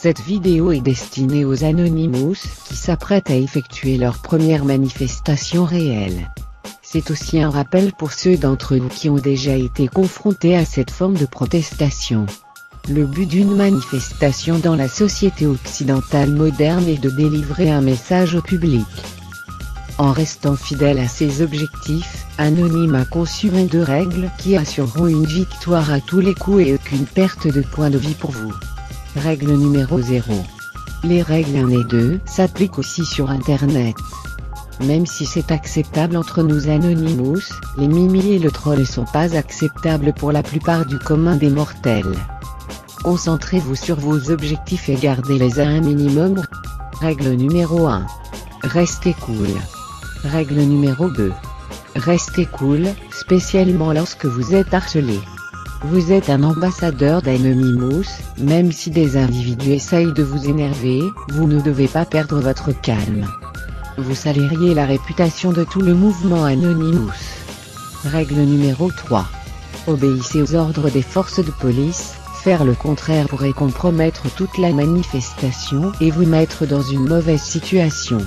Cette vidéo est destinée aux Anonymous qui s'apprêtent à effectuer leur première manifestation réelle. C'est aussi un rappel pour ceux d'entre vous qui ont déjà été confrontés à cette forme de protestation. Le but d'une manifestation dans la société occidentale moderne est de délivrer un message au public. En restant fidèle à ses objectifs, Anonyme a conçu 22 règles qui assureront une victoire à tous les coups et aucune perte de points de vie pour vous. Règle numéro 0. Les règles 1 et 2 s'appliquent aussi sur Internet. Même si c'est acceptable entre nous Anonymous, les mimi et le troll ne sont pas acceptables pour la plupart du commun des mortels. Concentrez-vous sur vos objectifs et gardez-les à un minimum. Règle numéro 1. Restez cool. Règle numéro 2. Restez cool, spécialement lorsque vous êtes harcelé. Vous êtes un ambassadeur d'Anonymous, même si des individus essayent de vous énerver, vous ne devez pas perdre votre calme. Vous saliriez la réputation de tout le mouvement Anonymous. Règle numéro 3. Obéissez aux ordres des forces de police, faire le contraire pourrait compromettre toute la manifestation et vous mettre dans une mauvaise situation.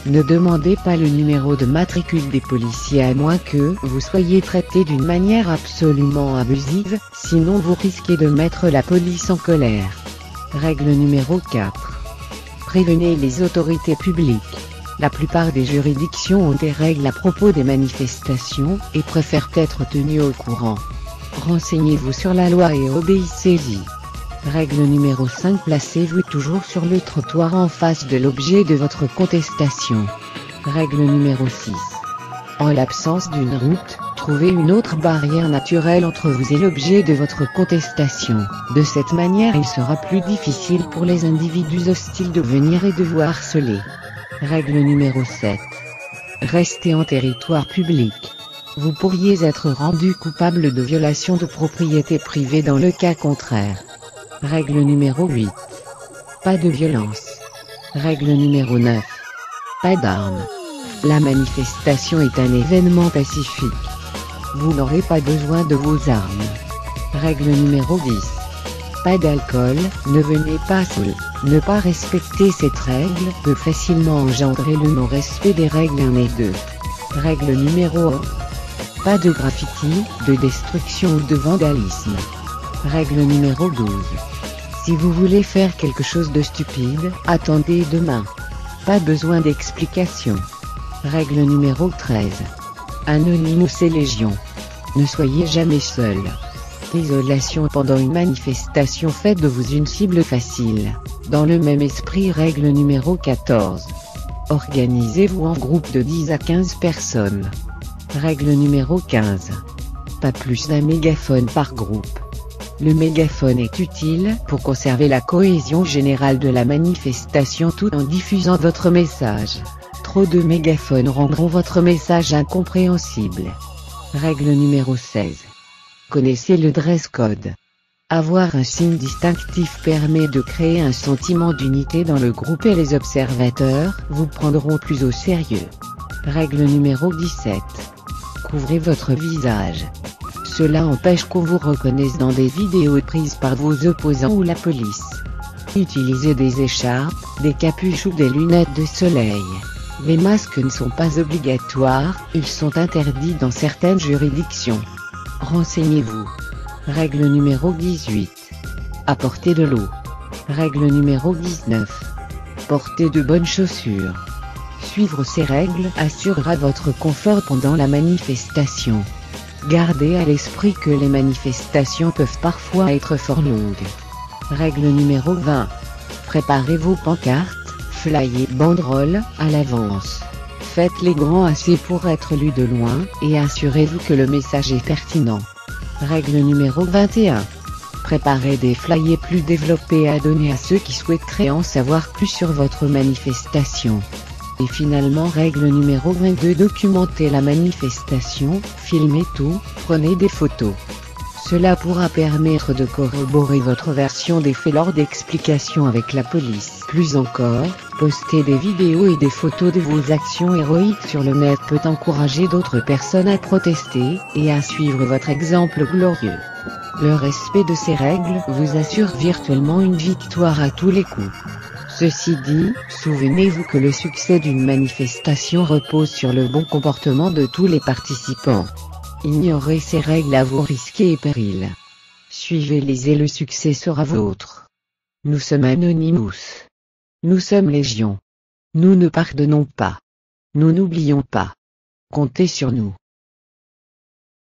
Ne demandez pas le numéro de matricule des policiers à moins que vous soyez traité d'une manière absolument abusive, sinon vous risquez de mettre la police en colère. Règle numéro 4. Prévenez les autorités publiques. La plupart des juridictions ont des règles à propos des manifestations et préfèrent être tenues au courant. Renseignez-vous sur la loi et obéissez-y. Règle numéro 5. Placez-vous toujours sur le trottoir en face de l'objet de votre contestation. Règle numéro 6. En l'absence d'une route, trouvez une autre barrière naturelle entre vous et l'objet de votre contestation. De cette manière il sera plus difficile pour les individus hostiles de venir et de vous harceler. Règle numéro 7. Restez en territoire public. Vous pourriez être rendu coupable de violation de propriété privée dans le cas contraire. Règle numéro 8. Pas de violence. Règle numéro 9. Pas d'armes. La manifestation est un événement pacifique. Vous n'aurez pas besoin de vos armes. Règle numéro 10. Pas d'alcool, ne venez pas seul. Ne pas respecter cette règle peut facilement engendrer le non-respect des règles 1 et 2. Règle numéro 1. Pas de graffiti, de destruction ou de vandalisme. Règle numéro 12. Si vous voulez faire quelque chose de stupide, attendez demain. Pas besoin d'explication. Règle numéro 13. Anonymous et Légion. Ne soyez jamais seul. L'isolation pendant une manifestation fait de vous une cible facile. Dans le même esprit, règle numéro 14. Organisez-vous en groupe de 10 à 15 personnes. Règle numéro 15. Pas plus d'un mégaphone par groupe. Le mégaphone est utile pour conserver la cohésion générale de la manifestation tout en diffusant votre message. Trop de mégaphones rendront votre message incompréhensible. Règle numéro 16. Connaissez le dress code. Avoir un signe distinctif permet de créer un sentiment d'unité dans le groupe et les observateurs vous prendront plus au sérieux. Règle numéro 17. Couvrez votre visage. Cela empêche qu'on vous reconnaisse dans des vidéos prises par vos opposants ou la police. Utilisez des écharpes, des capuches ou des lunettes de soleil. Les masques ne sont pas obligatoires, ils sont interdits dans certaines juridictions. Renseignez-vous. Règle numéro 18. Apportez de l'eau. Règle numéro 19. Portez de bonnes chaussures. Suivre ces règles assurera votre confort pendant la manifestation. Gardez à l'esprit que les manifestations peuvent parfois être fort longues. Règle numéro 20. Préparez vos pancartes, flyers, banderoles, à l'avance. Faites-les grands assez pour être lus de loin, et assurez-vous que le message est pertinent. Règle numéro 21. Préparez des flyers plus développés à donner à ceux qui souhaiteraient en savoir plus sur votre manifestation. Et finalement, règle numéro 22. Documentez la manifestation, filmez tout, prenez des photos. Cela pourra permettre de corroborer votre version des faits lors d'explications avec la police. Plus encore, poster des vidéos et des photos de vos actions héroïques sur le net peut encourager d'autres personnes à protester, et à suivre votre exemple glorieux. Le respect de ces règles vous assure virtuellement une victoire à tous les coups. Ceci dit, souvenez-vous que le succès d'une manifestation repose sur le bon comportement de tous les participants. Ignorez ces règles à vos risques et périls. Suivez-les et le succès sera vôtre. Nous sommes Anonymous. Nous sommes Légion. Nous ne pardonnons pas. Nous n'oublions pas. Comptez sur nous.